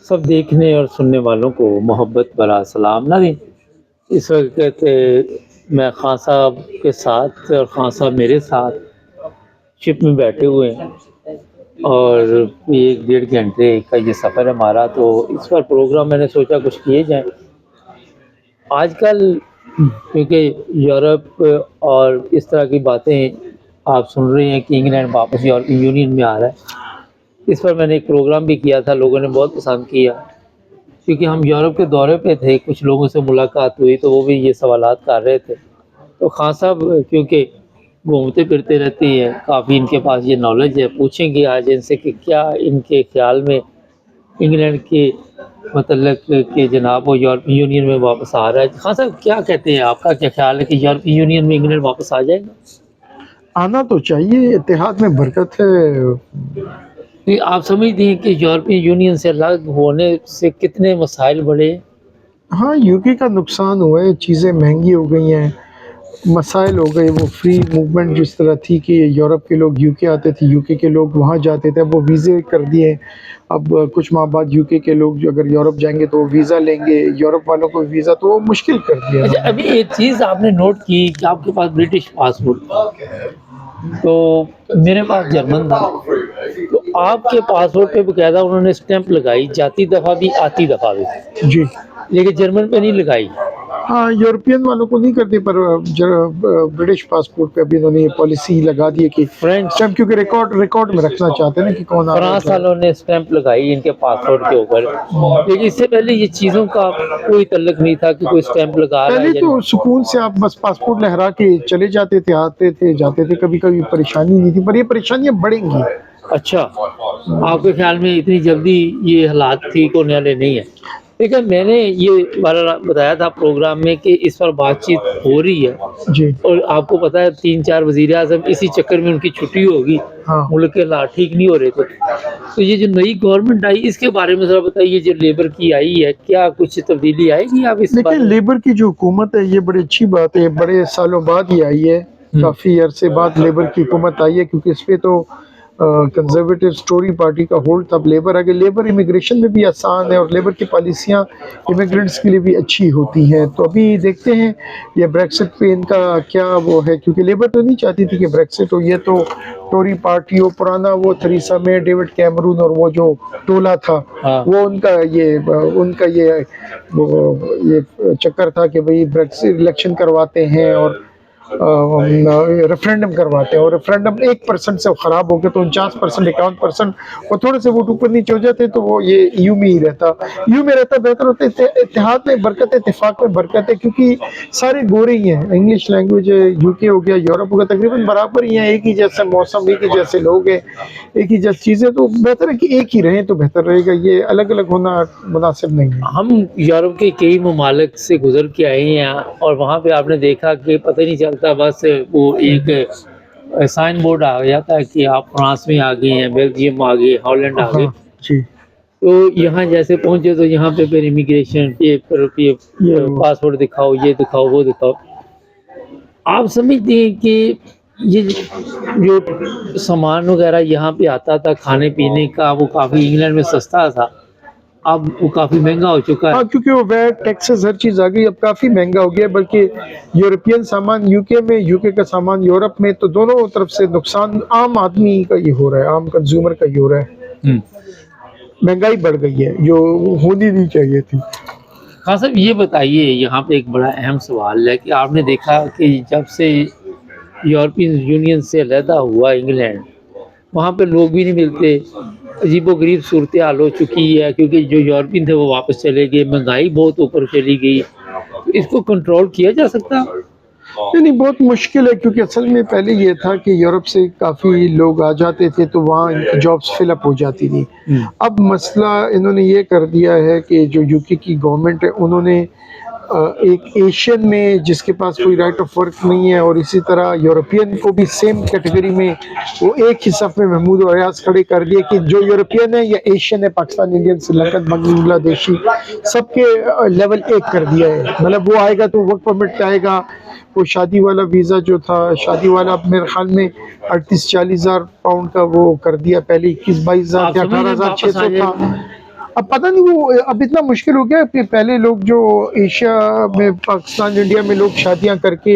सब देखने और सुनने वालों को मोहब्बत भरा सलाम नाज़रीन। इस वक़्त मैं खान साहब के साथ और खान साहब मेरे साथ शिप में बैठे हुए हैं और 1 डेढ़ घंटे का ये सफ़र है हमारा, तो इस पर प्रोग्राम मैंने सोचा कुछ किए जाएँ। आजकल क्योंकि यूरोप और इस तरह की बातें आप सुन रहे हैं कि इंग्लैंड वापस यूरोपियन यूनियन में आ रहा है। इस पर मैंने एक प्रोग्राम भी किया था, लोगों ने बहुत पसंद किया। क्योंकि हम यूरोप के दौरे पे थे, कुछ लोगों से मुलाकात हुई तो वो भी ये सवालात कर रहे थे। तो खान साहब क्योंकि घूमते फिरते रहते हैं, काफ़ी इनके पास ये नॉलेज है, पूछेंगे आज इनसे कि क्या इनके ख़्याल में इंग्लैंड के मतलब कि जनाब वो यूरोपियन यूनियन में वापस आ रहा है। खान साहब क्या कहते हैं, आपका क्या ख़्याल है कि यूरोपियन यूनियन में इंग्लैंड वापस आ जाएगा? आना तो चाहिए, इत्तेहाद में बरकत है। नहीं, आप समझते हैं कि यूरोपियन यूनियन से अलग होने से कितने मसाइल बढ़े? हाँ, यूके का नुकसान हुआ है, चीज़ें महंगी हो गई हैं, मसाइल हो गए। वो फ्री मूवमेंट जिस तरह थी कि यूरोप के लोग यूके आते थे, यूके के लोग वहाँ जाते थे, अब वो वीज़े कर दिए। अब कुछ माह बाद यूके के लोग जो अगर यूरोप जाएंगे तो वो वीज़ा लेंगे, यूरोप वालों को वीज़ा, तो वो मुश्किल कर दिया अच्छा, उन्होंने। अभी एक चीज़ आपने नोट की कि आपके पास ब्रिटिश पासपोर्ट था, तो मेरे पास जर्मन था। तो आपके पासपोर्ट पे बकायदा उन्होंने स्टैंप लगाई, जाती दफ़ा भी, आती दफ़ा भी, जी। लेकिन जर्मन पे नहीं लगाई। हाँ, यूरोपियन वालों को नहीं करते, पर ब्रिटिश पासपोर्ट पे अभी इन्होंने ये पॉलिसी लगा दी है कि फ्रेंच स्टैम्प, क्योंकि रिकॉर्ड रिकॉर्ड में रखना चाहते हैं ना कि कौन आ रहा है फ्रांस जा रहा है। वालों ने स्टैंप लगाई इनके पासपोर्ट के ऊपर, लेकिन इससे पहले ये चीज़ों का कोई तल्लुक नहीं था कि कोई स्टैंप लगा रहा पहले है या तो नहीं। सुकून से आप बस पासपोर्ट लहरा के चले जाते थे, आते थे, जाते थे, कभी-कभी परेशानी नहीं थी, पर ये परेशानियाँ बढ़ेंगी। अच्छा, आपके ख़्याल में इतनी जल्दी ये हालात ठीक होने वाले नहीं हैं। लेकिन मैंने ये बताया था प्रोग्राम में कि इस पर बातचीत हो रही है जी। और आपको पता है 3-4 वज़ीर-ए-आज़म इसी चक्कर में उनकी छुट्टी होगी, हाँ। मुल्क के हालात ठीक नहीं हो रहे थे। तो ये जो नई गवर्नमेंट आई इसके बारे में ज़रा बताइए, जो लेबर की आई है, क्या कुछ तब्दीली आएगी आप इस देखिए, बारे में? लेबर की जो हुकूमत है ये बड़ी अच्छी बात है, बड़े सालों बाद ही आई है, काफ़ी अरसे बाद लेबर की हुकूमत आई है, क्योंकि इस पे तो कंजर्वेटिव टोरी पार्टी का होल्ड था। अब लेबर आ गई, लेबर इमिग्रेशन में भी आसान है और लेबर की पॉलिसियाँ इमिग्रेंट्स के लिए भी अच्छी होती हैं। तो अभी देखते हैं ये ब्रेक्सिट पे इनका क्या वो है, क्योंकि लेबर तो नहीं चाहती थी कि ब्रेक्सिट हो, ये तो टोरी पार्टी हो, पुराना वो थेरेसा मे, डेविड कैमरून और वो जो टोला था, हाँ। वो उनका ये चक्कर था कि भाई ब्रेक्सिट इलेक्शन करवाते हैं और रेफरेंडम करवाते हैं, और रेफरेंडम 1% से ख़राब हो गया तो 49%, 51%, और थोड़े से वोट ऊपर नीचे हो जाते तो वो ये ईयू में ही रहता, ईयू में रहता बेहतर होता है। इत्तेहाद में बरकत है, इत्तेफाक में बरकत है, क्योंकि सारे गोरे ही हैं। इंग्लिश लैंग्वेज है, यूके हो गया, यूरोप हो गया, तकरीबन बराबर ही हैं, एक ही जैसे मौसम, एक ही जैसे लोग हैं, एक ही जैसी चीज़ें, तो बेहतर है कि एक ही रहें तो बेहतर रहेगा, ये अलग अलग होना मुनासिब नहीं है। हम यूरोप के कई ममालिक से गुजर के आए हैं और वहाँ पे आपने देखा कि पता ही नहीं चलता, बस वो एक साइन बोर्ड आ जाता है कि आप फ्रांस में आ गए हैं, बेल्जियम आ गए, हॉलैंड आ गए। हाँ जी। तो यहाँ जैसे पहुँचे तो यहाँ पे फिर इमिग्रेशन पेपर, पासपोर्ट दिखाओ, ये दिखाओ, वो दिखाओ। आप समझते हैं कि ये जो सामान वगैरह यहाँ पे आता था खाने पीने का, वो काफ़ी इंग्लैंड में सस्ता था, अब वो काफ़ी महंगा हो चुका है। हाँ, क्योंकि वो वैट, टैक्सेस, हर चीज़ आ गई, अब काफ़ी महंगा हो गया। बल्कि यूरोपियन सामान यूके में, यूके का सामान यूरोप में, तो दोनों तरफ से नुकसान आम आदमी का ही हो रहा है, आम कंज्यूमर का ही हो रहा है। महंगाई बढ़ गई है जो होनी नहीं चाहिए थी। हाँ साहब, ये बताइए, यहाँ पे एक बड़ा अहम सवाल है कि आपने देखा कि जब से यूरोपियन यूनियन से अलहदा हुआ इंग्लैंड, वहाँ पे लोग भी नहीं मिलते, अजीबो-गरीब सूरत हाल हो चुकी है, क्योंकि जो यूरोपियन थे वो वापस चले गए, महंगाई बहुत ऊपर चली गई। तो इसको कंट्रोल किया जा सकता है? नहीं, नहीं, बहुत मुश्किल है, क्योंकि असल में पहले ये था कि यूरोप से काफ़ी लोग आ जाते थे तो वहाँ इनकी जॉब्स फिलअप हो जाती थी। अब मसला इन्होंने ये कर दिया है कि जो यूके की गवर्नमेंट है, उन्होंने एक एशियन में जिसके पास कोई राइट ऑफ वर्क नहीं है, और इसी तरह यूरोपियन को भी सेम कैटेगरी में वो एक ही सफ़ में महमूद और अयाज खड़े कर दिए कि जो यूरोपियन है या एशियन है, पाकिस्तान, इंडियन, श्रीलंकन, बांग्लादेशी, सबके लेवल एक कर दिया है। मतलब वो आएगा तो वर्क परमिट आएगा, वो शादी वाला वीज़ा जो था, शादी वाला मेरे ख्याल में 38-40 हज़ार पाउंड का वो कर दिया, पहले 21-22 हज़ार, 18,600 था। अब पता नहीं वो अब इतना मुश्किल हो गया कि पहले लोग जो एशिया में पाकिस्तान इंडिया में लोग शादियां करके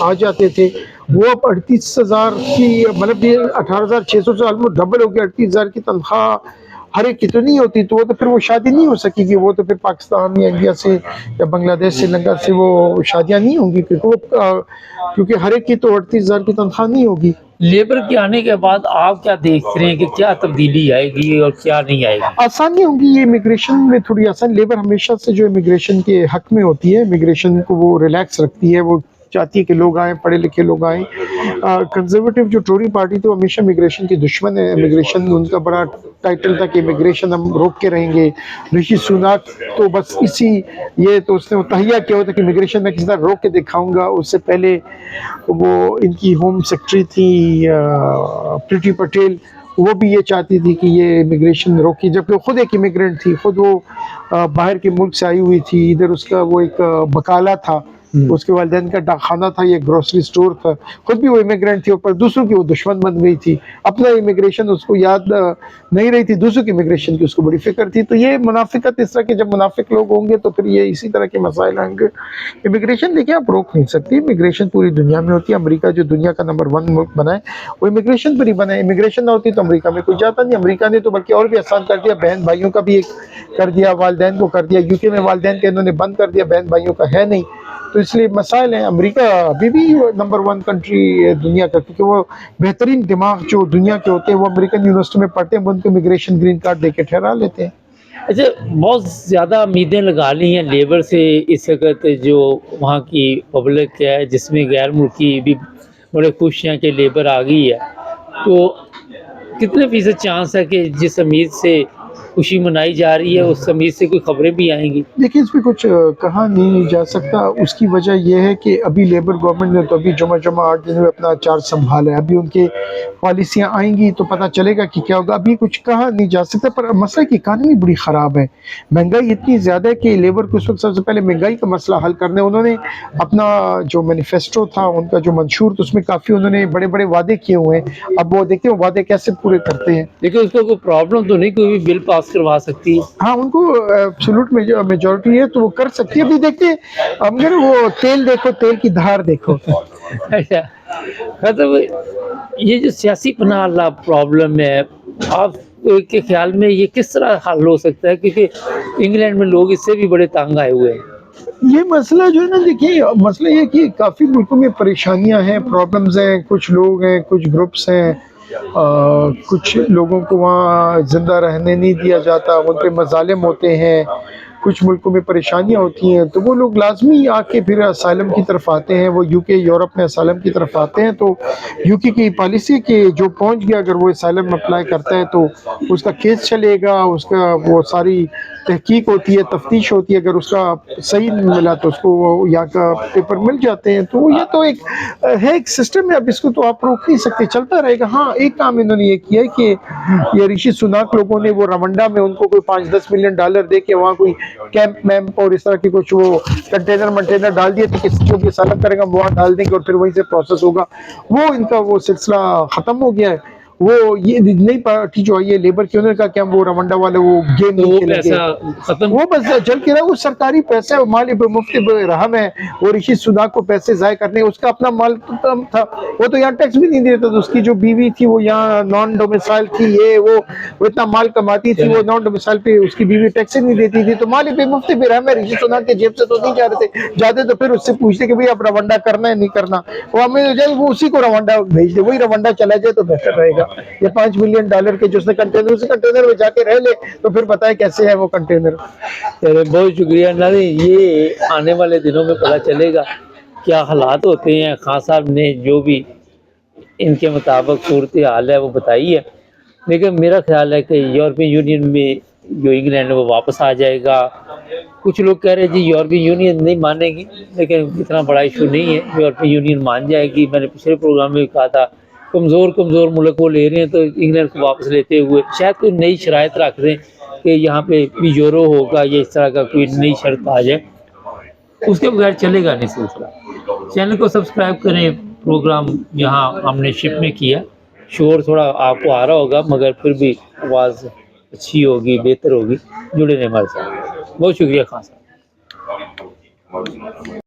आ जाते थे, वो अब 38,000 की मतलब ये 18,600 से ऑलमोस्ट डबल हो गया। 38,000 की तनख्वाह हर एक की तो नहीं होती, तो वो तो फिर वो शादी नहीं हो सकेगी, वो तो फिर पाकिस्तान या इंडिया से या बांग्लादेश श्रीलंका से वो शादियां नहीं होंगी, क्योंकि वो क्योंकि हर एक की तो 38,000 की तनख्वाह नहीं होगी। लेबर के आने के बाद आप क्या देख रहे हैं कि क्या तब्दीली आएगी और क्या नहीं आएगी? आसानी होंगी, ये इमिग्रेशन में थोड़ी आसान। लेबर हमेशा से जो इमिग्रेशन के हक में होती है, इमिग्रेशन को वो रिलैक्स रखती है, वो चाहती है कि लोग आए, पढ़े लिखे लोग आए। कंजर्वेटिव जो टोरी पार्टी तो हमेशा इमिग्रेशन की दुश्मन है। इमिग्रेशन उनका बड़ा टाइटल था कि इमिग्रेशन हम रोक के रहेंगे। ऋषि सुनाक तो बस इसी ये तो उसने तहिया किया होता कि इमिग्रेशन में किसी तरह रोक के दिखाऊंगा। उससे पहले वो इनकी होम सेक्रेटरी थी प्रीति पटेल, वो भी ये चाहती थी कि ये इमिग्रेशन रोकी, जबकि वो खुद एक इमिग्रेंट थी, खुद वो बाहर के मुल्क से आई हुई थी। इधर उसका वो एक बकाला था, उसके वालिदैन का डाकखाना था, ये ग्रोसरी स्टोर था, खुद भी वो इमिग्रेंट थी, ऊपर दूसरों की वो दुश्मन बन गई थी। अपना इमिग्रेशन उसको याद नहीं रही थी, दूसरों की इमिग्रेशन की उसको बड़ी फिक्र थी। तो ये मुनाफिकत, इस तरह के जब मुनाफिक लोग होंगे तो फिर ये इसी तरह के मसाइल आएंगे। इमिग्रेशन देखिए आप रोक नहीं सकती, इमिग्रेशन पूरी दुनिया में होती है। अमेरिका जो दुनिया का नंबर 1 मुल्क बना है, वो इमिग्रेशन पर ही बना है। इमिग्रेशन ना होती तो अमेरिका में कुछ जाता नहीं। अमेरिका ने तो बल्कि और भी आसान कर दिया, बहन भाइयों का भी एक कर दिया, वालिदैन को कर दिया। यूके में वालिदैन का इन्होंने बंद कर दिया, बहन भाइयों का है नहीं, तो इसलिए मसाइल हैं। अमेरिका अभी भी नंबर 1 कंट्री है दुनिया का, क्योंकि वो बेहतरीन दिमाग जो दुनिया के होते हैं वो अमेरिकन यूनिवर्सिटी में पढ़ते हैं, वो उनको इमिग्रेशन ग्रीन कार्ड देके ठहरा लेते हैं। अच्छा, बहुत ज़्यादा उम्मीदें लगा ली हैं लेबर से इस वक्त जो वहाँ की पब्लिक है, जिसमें गैर मुल्की भी बड़े खुश हैं कि लेबर आ गई है। तो कितने फ़ीसद चांस है कि जिस उम्मीद से खुशी मनाई जा रही है उस उम्मीद से कोई खबरें भी आएंगी? देखिए इसमें कुछ कहा नहीं जा सकता। उसकी वजह यह है कि अभी लेबर गवर्नमेंट ने तो अभी जुमा 8 दिन में अपना चार्ज संभाला है। अभी उनके पॉलिसियां आएंगी तो पता चलेगा कि क्या होगा। अभी कुछ कहा नहीं जा सकता। पर मसला की इकानमी बड़ी ख़राब है, महंगाई इतनी ज़्यादा है कि लेबर को उस वक्त सबसे पहले महंगाई का मसला हल करना है। उन्होंने अपना जो मैनिफेस्टो था, उनका जो मंशूर, तो उसमें काफ़ी उन्होंने बड़े बड़े वादे किए हुए हैं। अब वो देखते हैं वादे कैसे पूरे करते हैं। देखिए उसको कोई प्रॉब्लम तो नहीं, कोई भी बिल पास करवा सकती है? हाँ, उनको एब्सोल्यूट मेजॉरिटी है तो वो कर सकती है। अभी देखते हैं, अब अगर वो तेल देखो, तेल की धार देखो। अच्छा, मतलब ये जो सियासी पनाह वाला प्रॉब्लम है, आप के ख्याल में ये किस तरह हल हो सकता है? क्योंकि इंग्लैंड में लोग इससे भी बड़े तंग आए हुए हैं। ये मसला जो है ना, देखिए मसला ये कि काफ़ी मुल्कों में परेशानियां हैं, प्रॉब्लम्स हैं, कुछ लोग हैं, कुछ ग्रुप्स हैं, कुछ लोगों को वहाँ ज़िंदा रहने नहीं दिया जाता, उन पे मज़ालिम होते हैं, कुछ मुल्कों में परेशानियां होती हैं, तो वो लोग लाजमी आके फिर असाइलम की तरफ आते हैं। वो यूके यूरोप में असाइलम की तरफ आते हैं। तो यूके की पॉलिसी के जो पहुंच गया, अगर वो असाइलम अप्लाई करता है तो उसका केस चलेगा, उसका वो सारी तहकीक होती है, तफ्तीश होती है। अगर उसका सही नहीं मिला तो उसको वो यहाँ का पेपर मिल जाते हैं। तो ये तो एक है, एक सिस्टम है। अब इसको तो आप रोक नहीं सकते, चलता रहेगा। हाँ, एक काम इन्होंने ये किया है कि ये ऋषि सुनाक लोगों ने वो रवंडा में उनको कोई $5-10 मिलियन दे के वहाँ कोई कैंप मैम्प और इस तरह की कुछ वो कंटेनर डाल दिए थे कि जो भी सालम करेगा वहाँ डाल देंगे और फिर वहीं से प्रोसेस होगा। वो इनका वो सिलसिला खत्म हो गया है। वो ये नई पार्टी जो आई है लेबर की, उन्होंने कहा कि हम वो रवंडा वाले वो गेम नहीं खेलेंगे, वो बस जल के रहा। वो सरकारी पैसा माल मुफ्त रहम है। वो ऋषि सुनाक को पैसे जाय करने, उसका अपना माल तो कम था, वो तो यहाँ टैक्स भी नहीं देता था। उसकी जो बीवी थी वो यहाँ नॉन डोमिसाइल थी, ये वो इतना माल कमाती थी, वो नॉन डोमिसाइल पे उसकी बीवी टैक्स नहीं देती थी। तो माल मुफ्त भी रहम है, ऋषि सुनाक के जेब से तो नहीं जा रहे थे। जाते तो फिर उससे पूछते कि भाई आप रवंडा करना है नहीं करना, वो हमें जाए वो उसी को रवंडा भेज दे, वही रवंडा चला जाए तो बेहतर रहेगा। ये $5 मिलियन के जो उसने कंटेनर, उसी कंटेनर में जाके रह ले तो फिर पता है कैसे है वो कंटेनर। बहुत शुक्रिया नाज़रीन, ये आने वाले दिनों में पता चलेगा क्या हालात होते हैं। खान साहब ने जो भी इनके मुताबिक सूरत हाल है वो बताई है, लेकिन मेरा ख्याल है कि यूरोपियन यूनियन में जो इंग्लैंड है वो वापस आ जाएगा। कुछ लोग कह रहे हैं जी यूरोपियन यूनियन नहीं मानेगी, लेकिन इतना बड़ा इशू नहीं है, यूरोपियन यूनियन मान जाएगी। मैंने पिछले प्रोग्राम में कहा था कमज़ोर मुल्क को ले रहे हैं तो इंग्लैंड को वापस लेते हुए शायद कोई नई शराइत रख दें कि यहाँ पे भी यूरो होगा या इस तरह का कोई नई शर्त आ जाए, उसके बगैर चलेगा नहीं सिलसिला। चैनल को सब्सक्राइब करें। प्रोग्राम यहाँ हमने शिप में किया, शोर थोड़ा आपको आ रहा होगा मगर फिर भी आवाज़ अच्छी होगी, बेहतर होगी। जुड़े रहें हमारे साथ। बहुत शुक्रिया खान साहब।